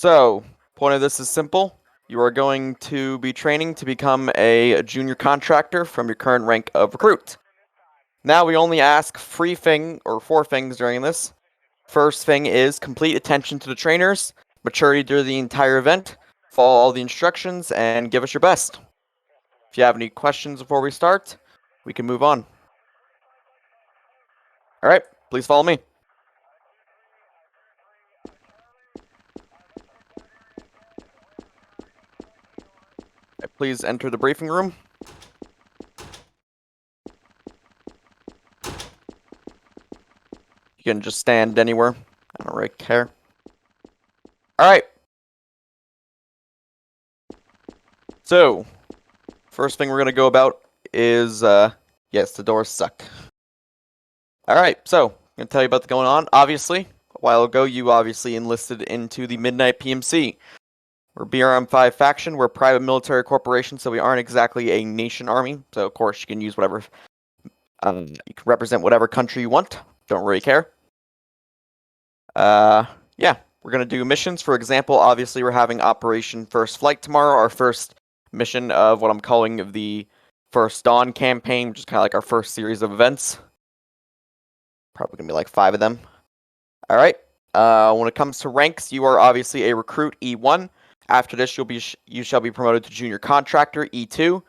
So, point of this is simple. You are going to be training to become a junior contractor from your current rank of recruit. Now we only ask four things during this. First thing is complete attention to the trainers, maturity during the entire event, follow all the instructions, and give us your best. If you have any questions before we start, we can move on. Alright, please follow me. Please enter the briefing room. You can just stand anywhere. I don't really care. Alright. So, first thing we're going to go about is, yes, the doors suck. Alright, so, I'm going to tell you about what's going on. Obviously, a while ago, you obviously enlisted into the Midnight PMC. We're BRM5 faction, we're a private military corporation, so we aren't exactly a nation army. So, of course, you can use whatever, you can represent whatever country you want. Don't really care. Yeah, we're going to do missions. For example, obviously, we're having Operation First Flight tomorrow, our first mission of what I'm calling the First Dawn campaign, which is kind of like our first series of events. Probably going to be like 5 of them. Alright, when it comes to ranks, you are obviously a recruit E1. After this, you shall be promoted to junior contractor E2.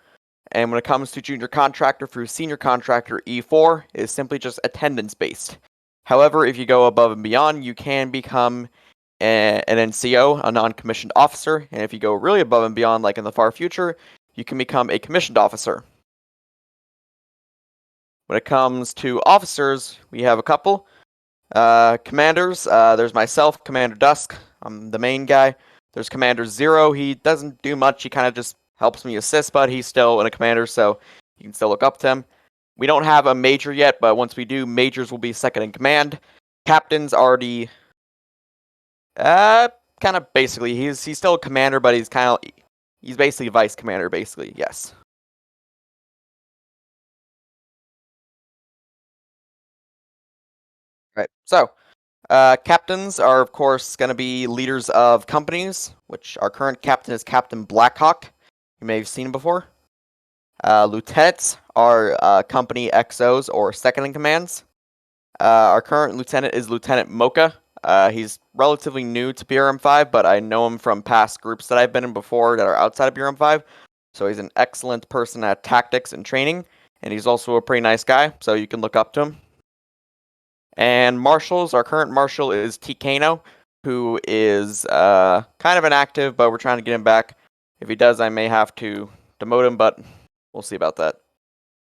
And when it comes to junior contractor through senior contractor E4, it is simply just attendance based. However, if you go above and beyond, you can become an NCO, a non-commissioned officer, and if you go really above and beyond, like in the far future, you can become a commissioned officer. When it comes to officers, we have a couple. Commanders, there's myself, Commander Dusk, I'm the main guy. There's Commander Zero, he doesn't do much, he kind of just helps me assist, but he's still in a commander, so you can still look up to him. We don't have a major yet, but once we do, majors will be second in command. Captain's already, kind of basically, he's still a commander, but he's basically vice commander, basically, yes. Right, so, captains are, of course, going to be leaders of companies, which our current captain is Captain Blackhawk. You may have seen him before. Lieutenants are company XOs, or second-in-commands. Our current lieutenant is Lieutenant Mocha. He's relatively new to BRM5, but I know him from past groups that I've been in before that are outside of BRM5. So he's an excellent person at tactics and training, and he's also a pretty nice guy, so you can look up to him. And marshals, our current marshal is Tikano, who is kind of inactive, but we're trying to get him back. If he does, I may have to demote him, but we'll see about that.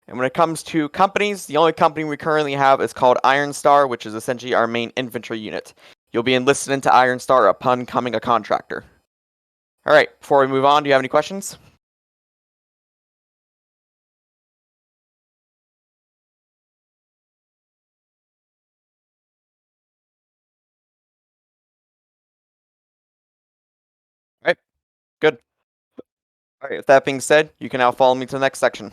And when it comes to companies, the only company we currently have is called Iron Star, which is essentially our main infantry unit. You'll be enlisted into Iron Star upon becoming a contractor. Alright, before we move on, do you have any questions? Alright, good. Alright, with that being said, you can now follow me to the next section.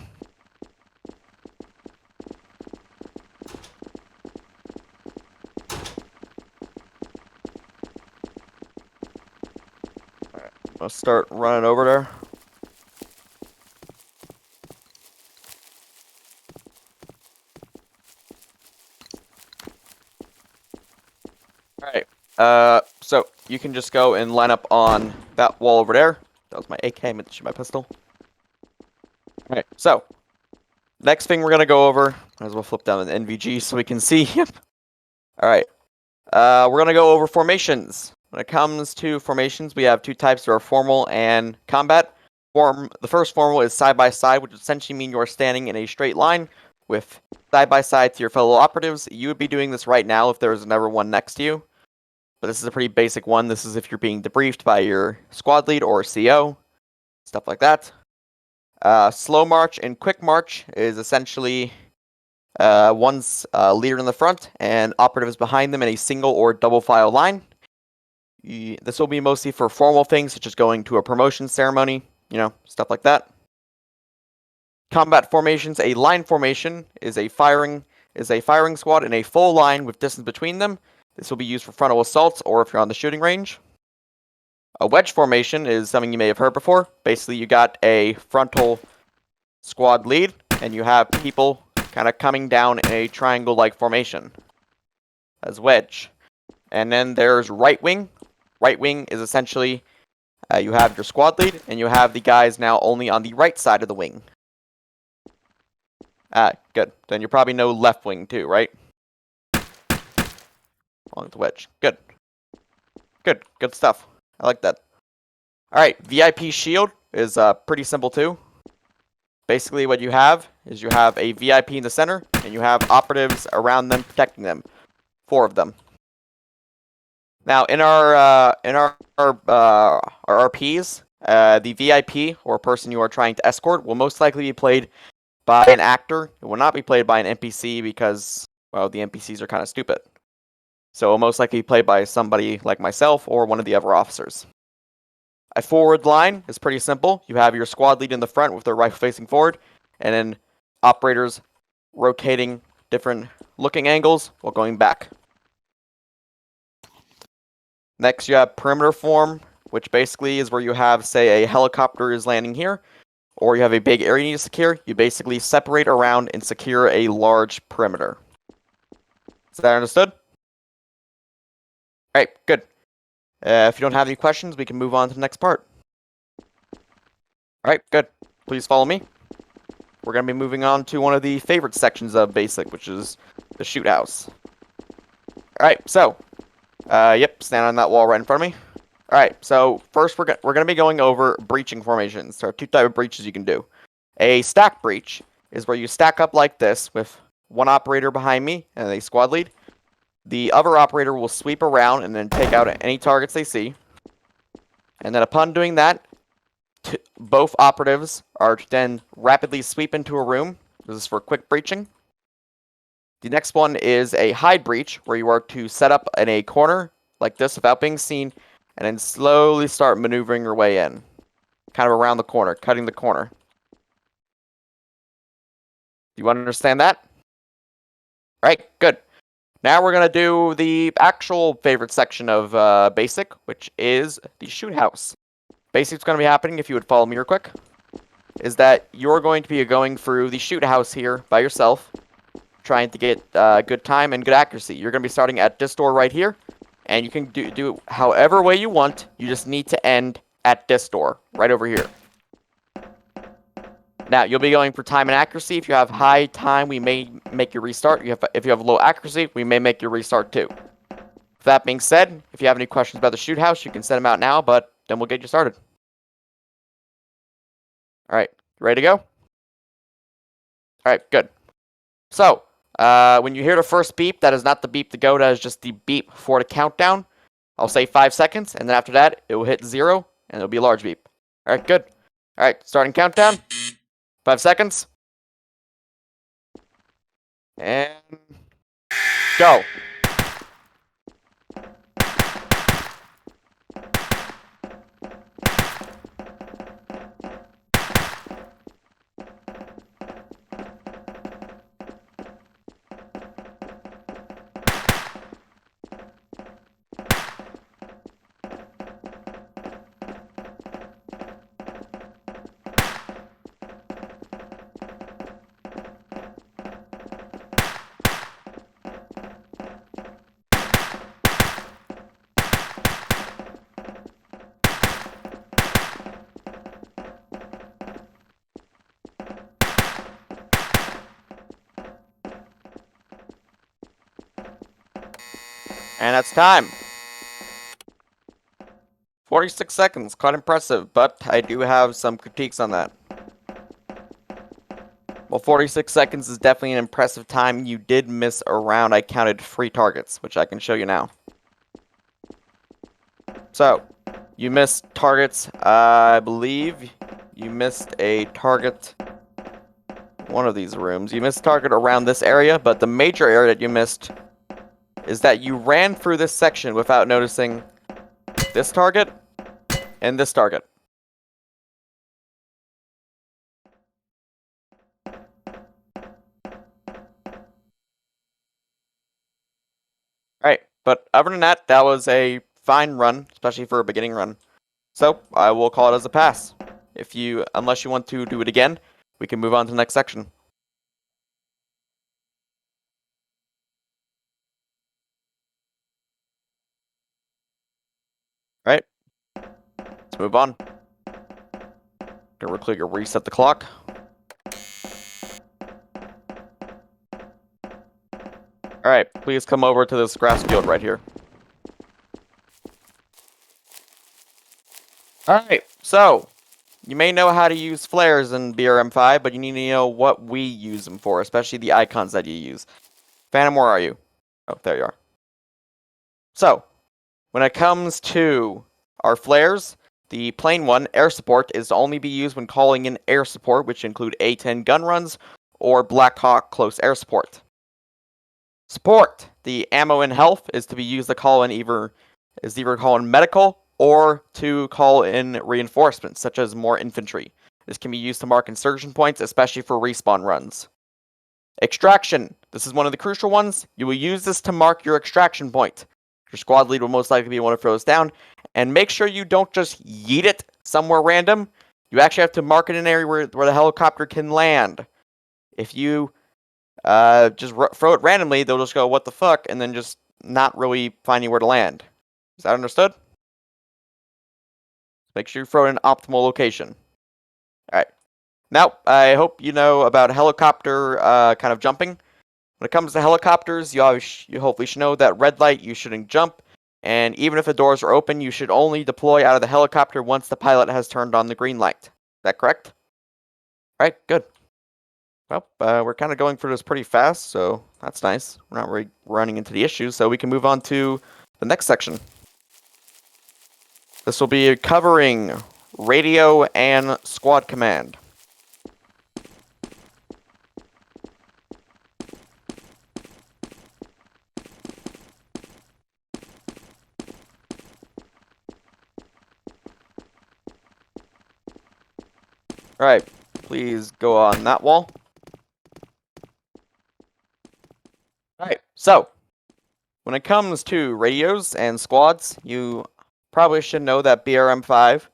Alright, let's start running over there. Alright, so you can just go and line up on that wall over there. That was my AK, I meant to shoot my pistol. Alright, so, next thing we're going to go over, might as well flip down the NVG so we can see. Alright, we're going to go over formations. When it comes to formations, we have two types. There are formal and combat. The first formal is side-by-side, which essentially means you are standing in a straight line with side-by-side to your fellow operatives. You would be doing this right now if there was never one next to you. But this is a pretty basic one. This is if you're being debriefed by your squad lead or CO. Stuff like that. Slow march and quick march is essentially one's leader in the front and operatives behind them in a single or double file line. This will be mostly for formal things such as going to a promotion ceremony, stuff like that. Combat formations, a line formation is a firing squad in a full line with distance between them. This will be used for frontal assaults or if you're on the shooting range. A wedge formation is something you may have heard before. Basically, you got a frontal squad lead, and you have people kind of coming down in a triangle-like formation as wedge. And then there's right wing. Right wing is essentially you have your squad lead, and you have the guys now only on the right side of the wing. Good. Then you probably know left wing too, right? Along with the wedge. Good. Good stuff. I like that. Alright, VIP shield is pretty simple too. Basically what you have is you have a VIP in the center, and you have operatives around them protecting them. 4 of them. Now, in our RPs, the VIP, or person you are trying to escort, will most likely be played by an actor. It will not be played by an NPC because, well, the NPCs are kind of stupid. So it will most likely be played by somebody like myself or one of the other officers. A forward line is pretty simple. You have your squad lead in the front with their rifle facing forward, and then operators rotating different looking angles while going back. Next, you have perimeter form, which basically is where you have, say, a helicopter is landing here, or you have a big area you need to secure. You basically separate around and secure a large perimeter. Is that understood? Alright, good. If you don't have any questions, we can move on to the next part. Alright, good. Please follow me. We're going to be moving on to one of the favorite sections of BASIC, which is the shoot house. Alright, so, yep, stand on that wall right in front of me. Alright, so first we're going to be going over breaching formations. There are 2 types of breaches you can do. A stack breach is where you stack up like this with one operator behind me and a squad lead. The other operator will sweep around and then take out any targets they see. And then upon doing that, both operatives are to then rapidly sweep into a room. This is for quick breaching. The next one is a hide breach, where you are to set up in a corner like this without being seen, and then slowly start maneuvering your way in. Kind of around the corner, cutting the corner. Do you understand that? Right, good. Now we're going to do the actual favorite section of BASIC, which is the shoot house. Basically what's going to be happening, if you would follow me real quick, is that you're going to be going through the shoot house here by yourself, trying to get good time and good accuracy. You're going to be starting at this door right here, and you can do however way you want. You just need to end at this door, right over here. Now, you'll be going for time and accuracy. If you have high time, we may make you restart. If you have low accuracy, we may make you restart too. With that being said, if you have any questions about the shoot house, you can send them out now, but then we'll get you started. Alright, ready to go? Alright, good. So, when you hear the first beep, that is not the beep to go, that is just the beep for the countdown. I'll say 5 seconds, and then after that, it will hit 0, and it'll be a large beep. Alright, good. Alright, starting countdown. 5 seconds. And go. And that's time. 46 seconds, quite impressive, but I do have some critiques on that. Well, 46 seconds is definitely an impressive time. You did miss a round. I counted 3 targets, which I can show you now. So, you missed targets. I believe you missed a target. One of these rooms. You missed target around this area, but the major area that you missed is that you ran through this section without noticing this target and this target. Alright, but other than that, that was a fine run, especially for a beginning run. So I will call it as a pass. Unless you want to do it again, we can move on to the next section. All right, let's move on. Gonna click reset the clock. All right, please come over to this grass field right here. All right, so you may know how to use flares in BRM5, but you need to know what we use them for, especially the icons that you use. Phantom, where are you? Oh, there you are. So, when it comes to our flares, the plain one, air support, is to only be used when calling in air support, which include A-10 gun runs or Black Hawk close air support. Support, the ammo and health, is to be used to call in either call in medical or to call in reinforcements, such as more infantry. This can be used to mark insertion points, especially for respawn runs. Extraction, this is one of the crucial ones. You will use this to mark your extraction point. Your squad lead will most likely be one to throw this down, and make sure you don't just yeet it somewhere random. You actually have to mark it in an area where the helicopter can land. If you just throw it randomly, they'll just go, what the fuck, and then just not really find anywhere to land. Is that understood? Make sure you throw it in an optimal location. Alright. Now, I hope you know about helicopter kind of jumping. When it comes to helicopters, you hopefully should know that red light, you shouldn't jump. And even if the doors are open, you should only deploy out of the helicopter once the pilot has turned on the green light. Is that correct? Alright, good. Well, we're kind of going through this pretty fast, so that's nice. We're not really running into the issues, so we can move on to the next section. This will be covering radio and squad command. Alright, please go on that wall. Alright, so when it comes to radios and squads, you probably should know that BRM5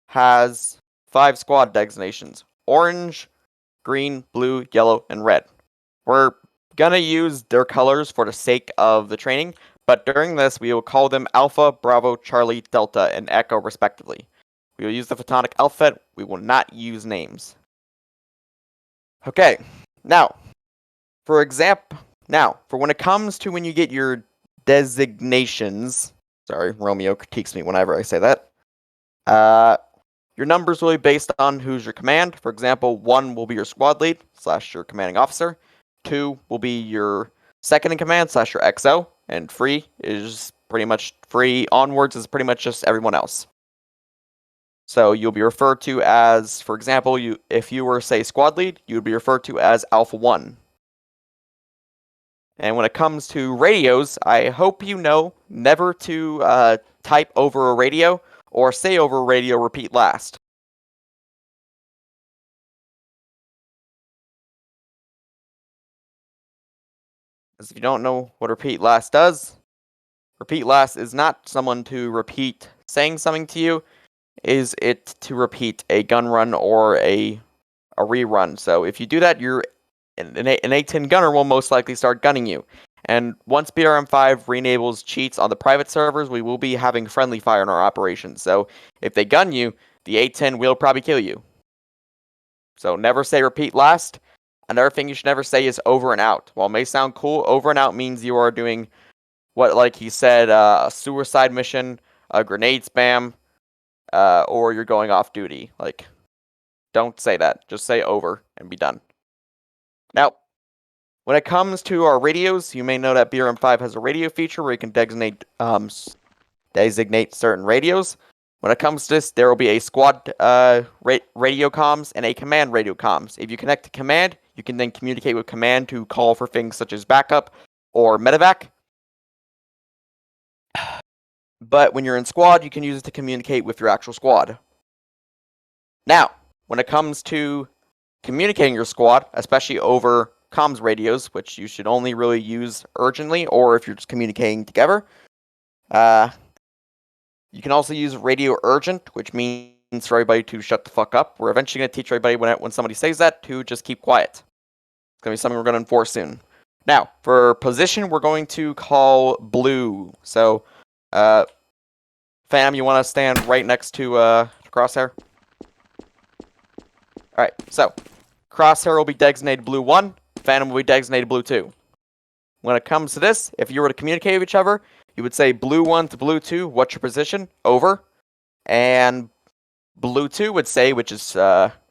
has 5 squad designations: orange, green, blue, yellow, and red. We're gonna use their colors for the sake of the training, but during this we will call them Alpha, Bravo, Charlie, Delta, and Echo respectively. We will use the photonic alphabet, we will not use names. Okay, now, for when it comes to when you get your designations, sorry, Romeo critiques me whenever I say that, your numbers will be based on who's your command. For example, 1 will be your squad lead / your commanding officer. 2 will be your second in command / your XO. And 3 is pretty much onwards is pretty much just everyone else. So you'll be referred to as, for example, if you were, say, squad lead, you would be referred to as Alpha 1. And when it comes to radios, I hope you know never to type over a radio or say over a radio, repeat last. As if you don't know what repeat last does, repeat last is not someone to repeat saying something to you, is it to repeat a gun run or a rerun. So if you do that, an A-10 gunner will most likely start gunning you. And once BRM5 re-enables cheats on the private servers, we will be having friendly fire in our operations. So if they gun you, the A-10 will probably kill you. So never say repeat last. Another thing you should never say is over and out. While it may sound cool, over and out means you are doing what, like he said, a suicide mission, a grenade spam, or you're going off duty. Like, don't say that. Just say over and be done. Now, when it comes to our radios, you may know that BRM5 has a radio feature where you can designate certain radios. When it comes to this, there will be a squad radio comms and a command radio comms. If you connect to command, you can then communicate with command to call for things such as backup or medevac. But when you're in squad, you can use it to communicate with your actual squad. Now, when it comes to communicating your squad, especially over comms radios, which you should only really use urgently or if you're just communicating together, You can also use radio urgent, which means for everybody to shut the fuck up. We're eventually going to teach everybody when somebody says that to just keep quiet. It's going to be something we're going to enforce soon. Now, for position, we're going to call blue. So, Fam, you want to stand right next to Crosshair? Alright, so Crosshair will be designated blue 1, Phantom will be designated blue 2. When it comes to this, if you were to communicate with each other, you would say blue 1 to blue 2, what's your position? Over. And blue 2 would say, which is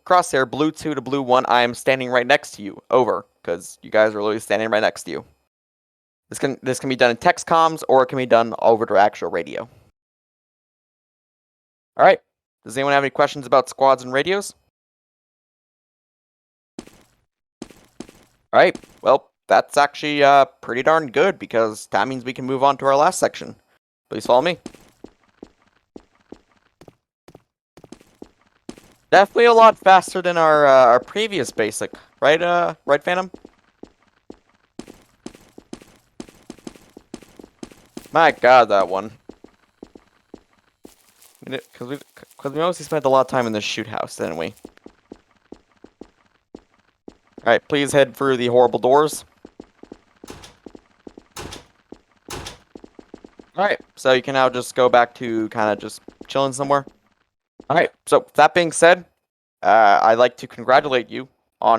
Crosshair, blue 2 to blue 1, I am standing right next to you. Over. Because you guys are literally standing right next to you. This can be done in text comms, or it can be done over the actual radio. Alright. Does anyone have any questions about squads and radios? Alright, well, that's actually pretty darn good, because that means we can move on to our last section. Please follow me. Definitely a lot faster than our previous basic, right, right, Phantom? My god, that one. Because we mostly spent a lot of time in this shoot house, didn't we? Alright, please head through the horrible doors. Alright, so you can now just go back to kind of just chilling somewhere. Alright, so that being said, I'd like to congratulate you